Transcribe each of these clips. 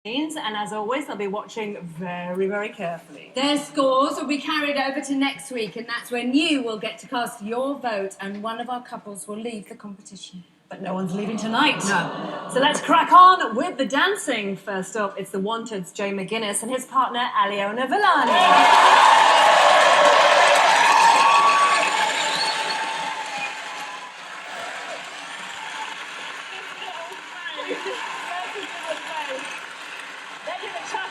And as always, they'll be watching very, very carefully. Their scores will be carried over to next week, and that's when you will get to cast your vote, and one of our couples will leave the competition. But no one's leaving tonight. No. So let's crack on with the dancing. First up, it's the Wanted's Jay McGuiness and his partner, Aliona Villani.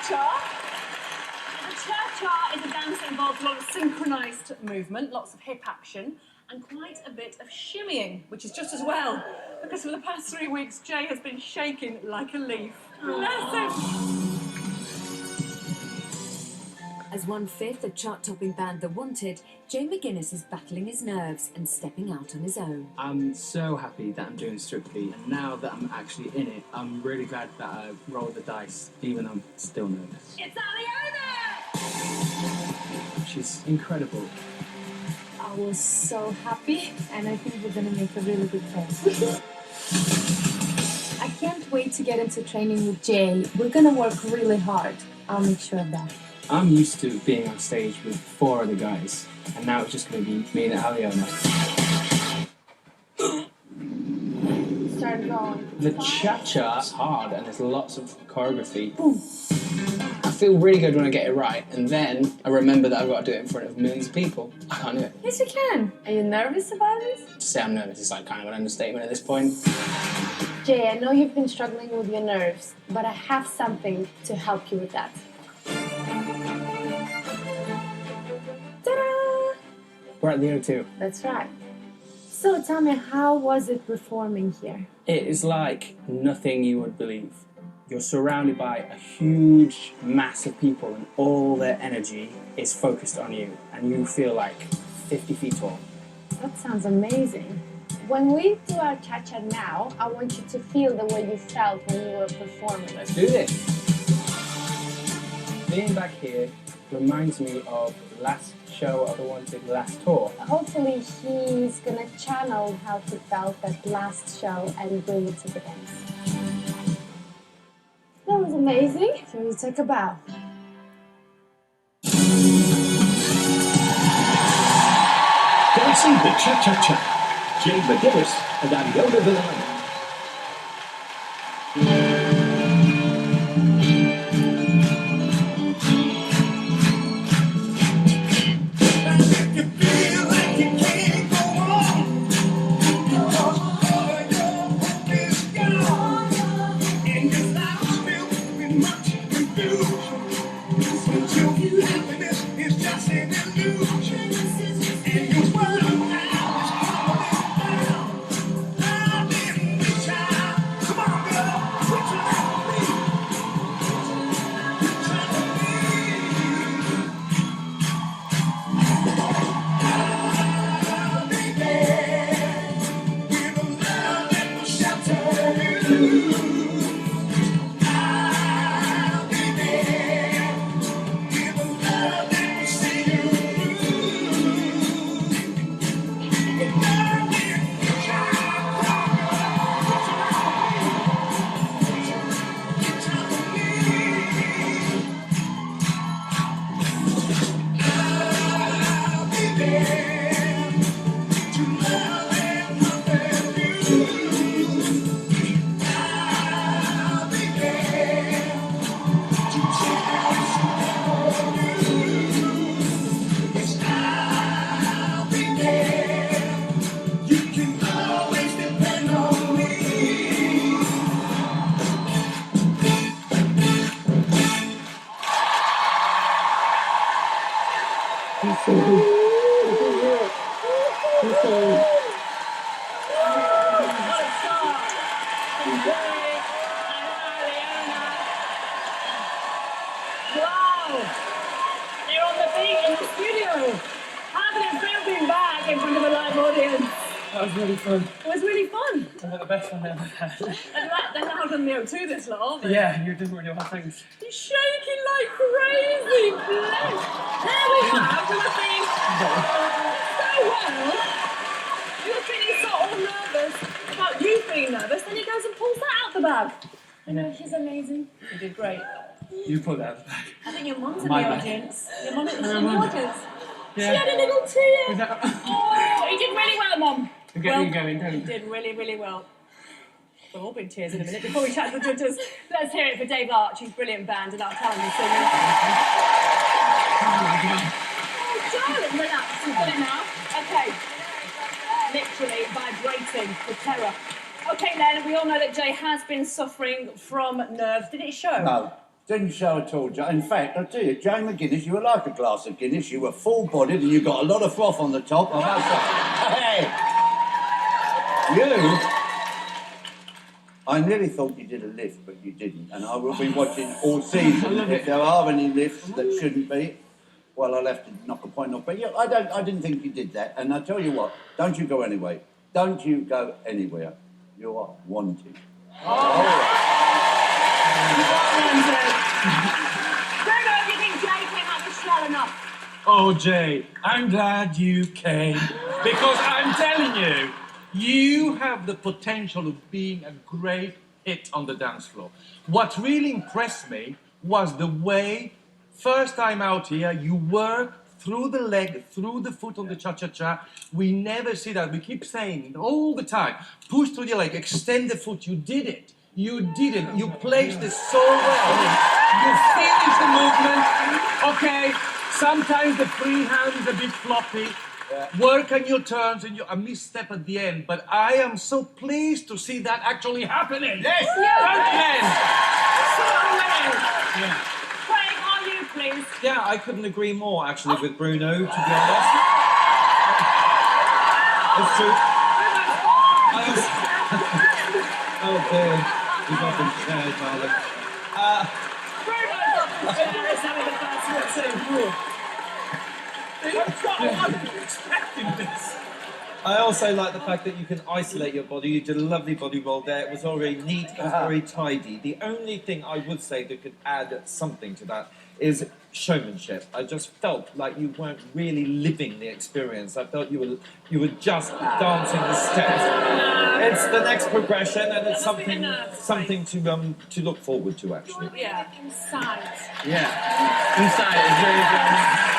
The cha-cha is a dance that involves a lot of synchronised movement, lots of hip action, and quite a bit of shimmying, which is just as well, because for the past 3 weeks, Jay has been shaking like a leaf. Bless him. As 1/5 of chart-topping band The Wanted, Jay McGuiness is battling his nerves and stepping out on his own. I'm so happy that I'm doing Strictly, and now that I'm actually in it, I'm really glad that I rolled the dice, even though I'm still nervous. It's Aliona! She's incredible. I was so happy, and I think we're gonna make a really good friend. I can't wait to get into training with Jay. We're gonna work really hard. I'll make sure of that. I'm used to being on stage with 4 other guys, and now it's just going to be me and Aliona. Start going. The cha-cha is hard, and there's lots of choreography. Boom. I feel really good when I get it right, and then I remember that I've got to do it in front of millions of people. I can't do it. Yes, you can. Are you nervous about this? To say I'm nervous is like kind of an understatement at this point. Jay, I know you've been struggling with your nerves, but I have something to help you with that. Ta-da! We're at the O2. That's right. So tell me, how was it performing here? It is like nothing you would believe. You're surrounded by a huge mass of people, and all their energy is focused on you, and you feel like 50 feet tall. That sounds amazing. When we do our cha-cha now, I want you to feel the way you felt when you were performing. Let's do this. Being back here reminds me of the last show of the Wanted last tour. Hopefully he's gonna channel how he felt that last show and bring it to the dance. That was amazing. So you take a bow. Dancing the cha-cha-cha. Jay McGuiness and Aliona Villani. Wow! They're on the beat in the studio. How did it feel being back in front of a live audience? That was really fun. It was really fun. The best one I've ever had. They're loud on the O2 this lot, aren't they? Yeah, you're doing really well, thanks. He's shaking like crazy, bless. There we have, we were singing so well. You were feeling so all nervous about you feeling nervous, then he goes and pulls that out the bag. I know, he's amazing. You did great. You put that back. I think your mum's in My the bad. audience. Your mum is in the mum. audience. Yeah. She had a little tear. Was that... Oh, he did really well, Mum. To get you going, don't He you? did really, really well. We'll all be in tears in a minute. Before we chat to the judges, let's hear it for Dave Arch, who's brilliant band and our talented singer. Oh, darling, relax. You've got it now. Okay. Literally vibrating with terror. Okay, Len, we all know that Jay has been suffering from nerves. Did it show? No, didn't show at all. In fact, I tell you, Jay McGuinness, you were like a glass of Guinness. You were full-bodied and you got a lot of froth on the top. I must say, hey, you. I nearly thought you did a lift, but you didn't. And I will be watching all season. If there are any lifts that shouldn't be, well, I'll have to knock a point off. But yeah, I didn't think you did that. And I tell you what, don't you go anywhere. Don't you go anywhere. You are wanted. Bruno, do you think Jay came out with well enough? Oh, Jay, I'm glad you came. Because I'm telling you, you have the potential of being a great hit on the dance floor. What really impressed me was the way, first time out here, you work through the leg, through the foot on the cha-cha-cha. We never see that. We keep saying it all the time. Push through the leg, extend the foot. You did it. You did it. You placed it so well. You finished the movement. Okay, sometimes the free hand is a bit floppy. Work on your turns and a misstep at the end. But I am so pleased to see that actually happening. Yes! Yeah. Craig, are you pleased? Yeah, I couldn't agree more, actually, with Bruno, to be honest. It's true. Oh, dear. He's not been shared, darling. Bruno's having the first word too. I wasn't expecting this. I also like the fact that you can isolate your body. You did a lovely body roll there. It was all very neat and very tidy. The only thing I would say that could add something to that is showmanship. I just felt like you weren't really living the experience. I felt you were just dancing the steps. It's the next progression, and it's something to look forward to, actually. Yeah. Inside. Yeah. Inside is very, very...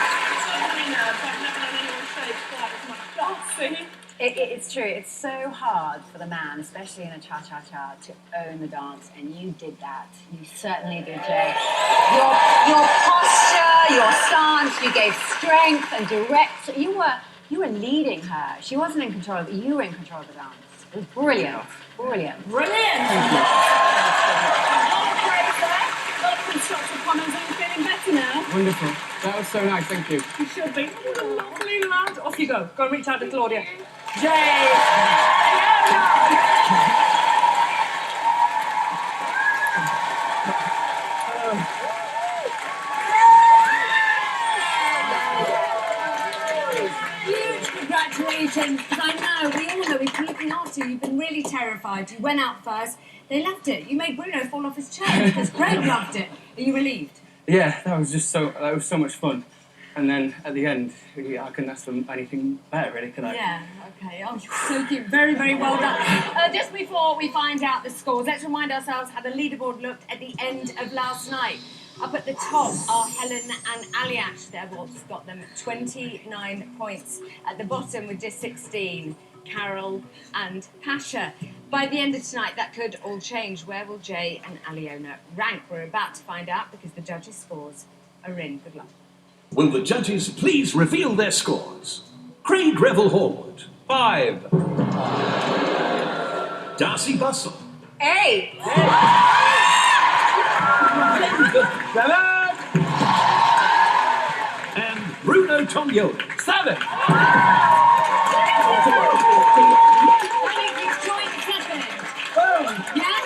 It's true. It's so hard for the man, especially in a cha-cha-cha, to own the dance, and you did that. You certainly did, Jay. Your posture, your stance, you gave strength and direct. You were leading her. She wasn't in control of it. You were in control of the dance. It was brilliant. Brilliant. Brilliant! Lot of praise there. Lot of constructive comments. Are you feeling better now? Wonderful. That was so nice, thank you. You should be. Lovely lad. Off you go. Go and reach out to Claudia. Jay! Aliona! Huge congratulations, because I know, we all know, we've been looking after you. You've been really terrified. You went out first. They loved it. You made Bruno fall off his chair because Craig loved it. Are you relieved? Yeah, that was so much fun. And then at the end, I couldn't ask for anything better, really, could I? Yeah, okay. Oh, so cute. Very, very well done. Just before we find out the scores, let's remind ourselves how the leaderboard looked at the end of last night. Up at the top are Helen and Aliash. Their waltz got them 29 points. At the bottom with just 16, Carol and Pasha. By the end of tonight, that could all change. Where will Jay and Aliona rank? We're about to find out because the judges' scores are in. Good luck. Will the judges please reveal their scores? Craig Revel Horde, 5. Darcy Bustle, 8. and Bruno Tomiola, 7. I think it's joint second. Yes?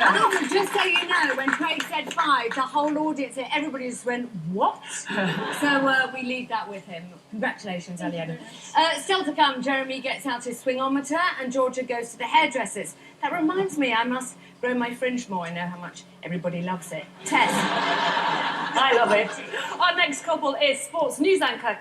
Oh, just so you know, when Craig said 5, the whole audience, everybody just went, what? So we leave that with him. Congratulations, Aliona. Still to come, Jeremy gets out his swingometer and Georgia goes to the hairdressers. That reminds me, I must grow my fringe more. I know how much everybody loves it. Tess. I love it. Our next couple is sports news anchor